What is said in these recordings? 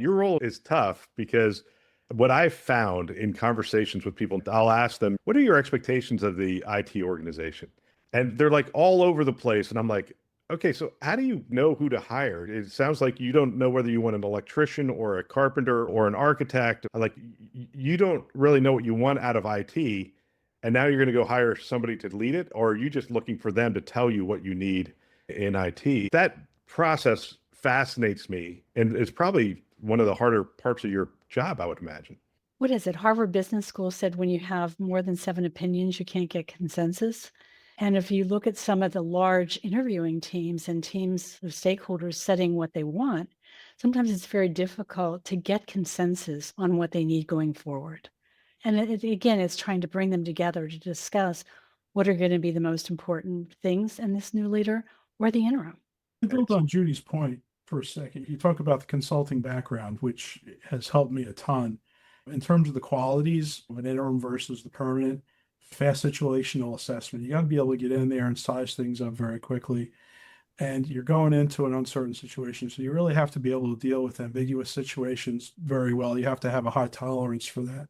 Your role is tough because what I've found in conversations with people, I'll ask them, what are your expectations of the IT organization? And they're like all over the place. And I'm like, okay, so how do you know who to hire? It sounds like you don't know whether you want an electrician or a carpenter or an architect. Like you don't really know what you want out of IT. And now you're going to go hire somebody to lead it, or are you just looking for them to tell you what you need in IT? That process fascinates me and it's probably one of the harder parts of your job, I would imagine. What is it? Harvard Business School said when you have more than 7 opinions, you can't get consensus. And if you look at some of the large interviewing teams and teams of stakeholders setting what they want, sometimes it's very difficult to get consensus on what they need going forward. And again, it's trying to bring them together to discuss what are going to be the most important things in this new leader or the interim. To build on Judy's point for a second, you talk about the consulting background, which has helped me a ton. In terms of the qualities of an interim versus the permanent, fast situational assessment, you got to be able to get in there and size things up very quickly. And you're going into an uncertain situation. So you really have to be able to deal with ambiguous situations very well. You have to have a high tolerance for that.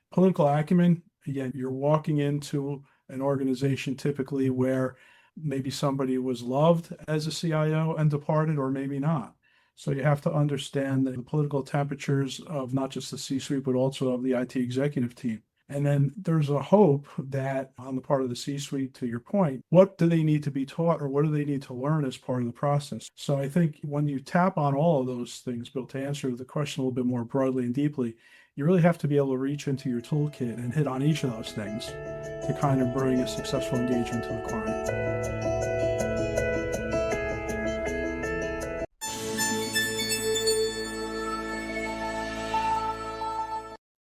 Political acumen, again, you're walking into an organization typically where maybe somebody was loved as a CIO and departed, or maybe not. So you have to understand the political temperatures of not just the C-suite, but also of the IT executive team. And then there's a hope that on the part of the C-suite, to your point, what do they need to be taught or what do they need to learn as part of the process? So I think when you tap on all of those things, Bill, to answer the question a little bit more broadly and deeply, you really have to be able to reach into your toolkit and hit on each of those things to kind of bring a successful engagement to the client.